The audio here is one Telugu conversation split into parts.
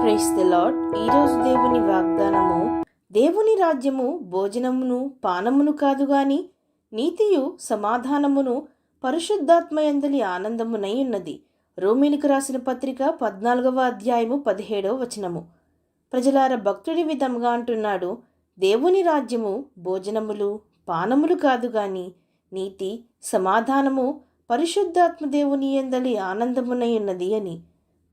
Praise the lord. ఈరోజు దేవుని వాగ్దానము, దేవుని రాజ్యము భోజనమును పానమును కాదు గాని నీతియు సమాధానమును పరిశుద్ధాత్మయందలి ఆనందమునై ఉన్నది. రోమీలకు రాసిన పత్రిక 14వ అధ్యాయము 17వ వచనము. ప్రజలార భక్తుడి విధంగా అంటున్నాడు, దేవుని రాజ్యము భోజనములు పానములు కాదు గాని నీతి సమాధానము పరిశుద్ధాత్మ దేవుని యందలి ఆనందమునై ఉన్నది అని.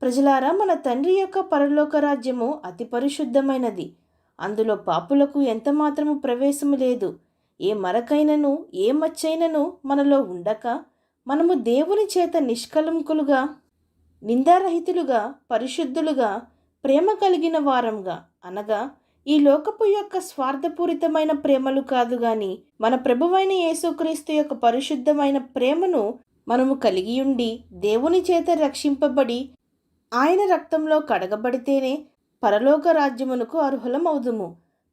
ప్రజలారా, మన తండ్రి యొక్క పరలోక రాజ్యము అతి పరిశుద్ధమైనది. అందులో పాపులకు ఎంతమాత్రము ప్రవేశము లేదు. ఏ మరకైనను ఏ మచ్చైనను మనలో ఉండక మనము దేవుని చేత నిష్కలంకులుగా నిందారహితులుగా పరిశుద్ధులుగా ప్రేమ కలిగిన వారంగా, అనగా ఈ లోకపు యొక్క స్వార్థపూరితమైన ప్రేమలు కాదు గాని మన ప్రభువైన యేసుక్రీస్తు యొక్క పరిశుద్ధమైన ప్రేమను మనము కలిగి ఉండి దేవుని చేత రక్షింపబడి ఆయన రక్తంలో కడగబడితేనే పరలోక రాజ్యమునకు అర్హులమవుదుము.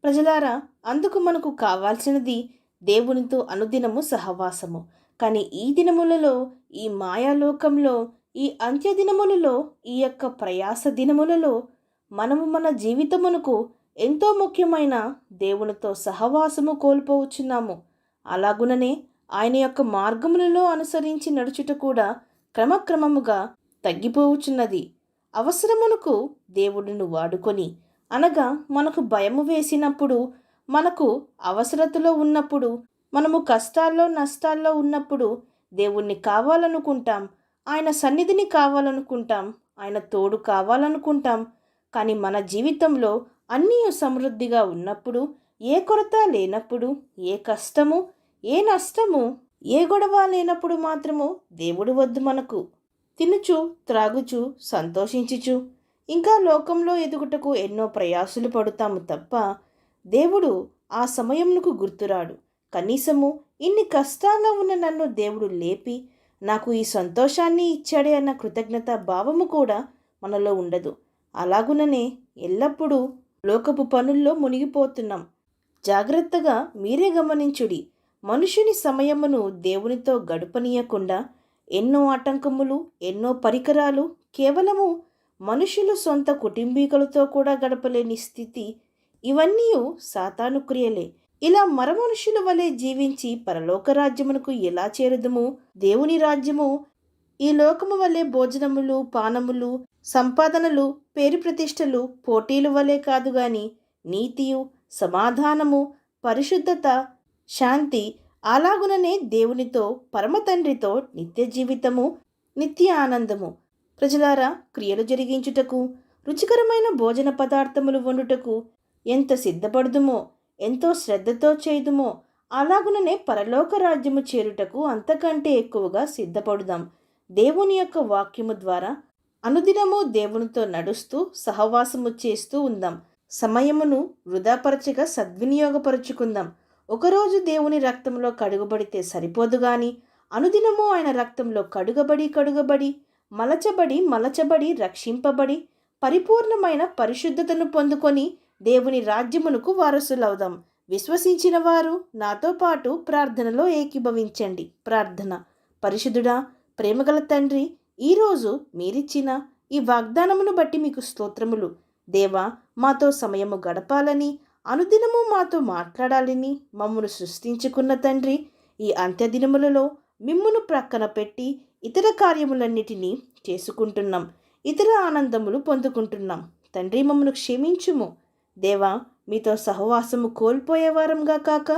ప్రజలారా, అందుకు మనకు కావాల్సినది దేవునితో అనుదినము సహవాసము. కానీ ఈ దినములలో, ఈ మాయాలోకంలో, ఈ అంత్యదినములలో, ఈ యొక్క ప్రయాస దినములలో మనము మన జీవితమునకు ఎంతో ముఖ్యమైన దేవునితో సహవాసము కోల్పోవచ్చున్నాము. అలాగుననే ఆయన యొక్క మార్గములలో అనుసరించి నడుచుట కూడా క్రమక్రమముగా తగ్గిపోవచ్చున్నది. అవసరమునకు దేవుడిని వాడుకొని, అనగా మనకు భయము వేసినప్పుడు, మనకు అవసరతలో ఉన్నప్పుడు, మనము కష్టాల్లో నష్టాల్లో ఉన్నప్పుడు దేవుణ్ణి కావాలనుకుంటాం, ఆయన సన్నిధిని కావాలనుకుంటాం, ఆయన తోడు కావాలనుకుంటాం. కానీ మన జీవితంలో అన్నీ సమృద్ధిగా ఉన్నప్పుడు, ఏ కొరత లేనప్పుడు, ఏ కష్టము ఏ నష్టము ఏ గొడవ లేనప్పుడు మాత్రము దేవుడు వద్దు మనకు. తినుచు త్రాగుచు సంతోషించుచు ఇంకా లోకంలో ఎదుగుటకు ఎన్నో ప్రయాసలు పడుతాము తప్ప దేవుడు ఆ సమయమునకు గుర్తురాడు. కనీసము ఇన్ని కష్టాల్లో ఉన్న నన్ను దేవుడు లేపి నాకు ఈ సంతోషాన్ని ఇచ్చాడే అన్న కృతజ్ఞత భావము కూడా మనలో ఉండదు. అలాగుననే ఎల్లప్పుడూ లోకపు పనుల్లో మునిగిపోతున్నాం. జాగ్రత్తగా మీరే గమనించుడి. మనుషుని సమయమును దేవునితో గడపనీయకుండా ఎన్నో ఆటంకములు, ఎన్నో పరికరాలు, కేవలము మనుషులు సొంత కుటుంబీకులతో కూడా గడపలేని స్థితి, ఇవన్నీ సాతాను క్రియలే. ఇలా మరమనుషుల వలె జీవించి పరలోక రాజ్యమునకు ఎలా చేరుదుము? దేవుని రాజ్యము ఈ లోకము వలె భోజనములు పానములు సంపాదనలు పేరు ప్రతిష్టలు పోటీలు వలె కాదు గాని నీతియు సమాధానము పరిశుద్ధత శాంతి, అలాగుననే దేవునితో పరమతండ్రితో నిత్య జీవితము నిత్య ఆనందము. ప్రజలారా, క్రియలు జరిగించుటకు రుచికరమైన భోజన పదార్థములు వండుటకు ఎంత సిద్ధపడుదుమో, ఎంతో శ్రద్ధతో చేయుదుమో, అలాగుననే పరలోక రాజ్యము చేరుటకు అంతకంటే ఎక్కువగా సిద్ధపడుదాం. దేవుని యొక్క వాక్యము ద్వారా అనుదినము దేవునితో నడుస్తూ సహవాసము చేస్తూ ఉందాం. సమయమును వృధాపరచగా సద్వినియోగపరుచుకుందాం. ఒకరోజు దేవుని రక్తంలో కడుగబడితే సరిపోదు గాని అనుదినము ఆయన రక్తంలో కడుగబడి మలచబడి రక్షింపబడి పరిపూర్ణమైన పరిశుద్ధతను పొందుకొని దేవుని రాజ్యమునకు వారసులవుదాం. విశ్వసించిన వారు నాతో పాటు ప్రార్థనలో ఏకీభవించండి. ప్రార్థన. పరిశుద్ధుడా, ప్రేమగల తండ్రి, ఈరోజు మీరిచ్చిన ఈ వాగ్దానమును బట్టి మీకు స్తోత్రములు. దేవా, మాతో సమయము గడపాలని, అనుదినము మాతో మాట్లాడాలని మమ్మను సృష్టించుకున్న తండ్రి, ఈ అంత్యదినములలో మిమ్మును ప్రక్కన పెట్టి ఇతర కార్యములన్నిటినీ చేసుకుంటున్నాం, ఇతర ఆనందములు పొందుకుంటున్నాం. తండ్రి, మమ్మను క్షమించుము. దేవా, మీతో సహవాసము కోల్పోయేవారంగా కాక,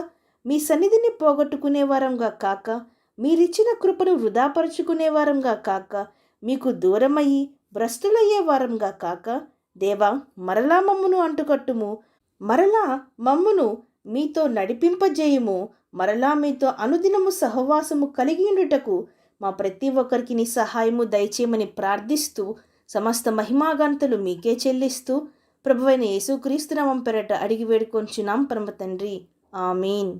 మీ సన్నిధిని పోగొట్టుకునేవారంగా కాక, మీరిచ్చిన కృపను వృధాపరుచుకునేవారంగా కాక, మీకు దూరమయ్యి భ్రష్టులయ్యే వారంగా కాక, దేవా, మరలా మమ్మును అంటుకట్టుము. మరలా మమ్మును మీతో నడిపింపజేయుము. మరలా మీతో అనుదినము సహవాసము కలిగి ఉండుటకు మా ప్రతి ఒక్కరికి నీ సహాయము దయచేయమని ప్రార్థిస్తూ, సమస్త మహిమాగంతులు మీకే చెల్లిస్తూ, ప్రభువైన యేసుక్రీస్తు నామం పేరట అడిగి వేడుకొంచున్నాం పరమ తండ్రి. ఆమీన్.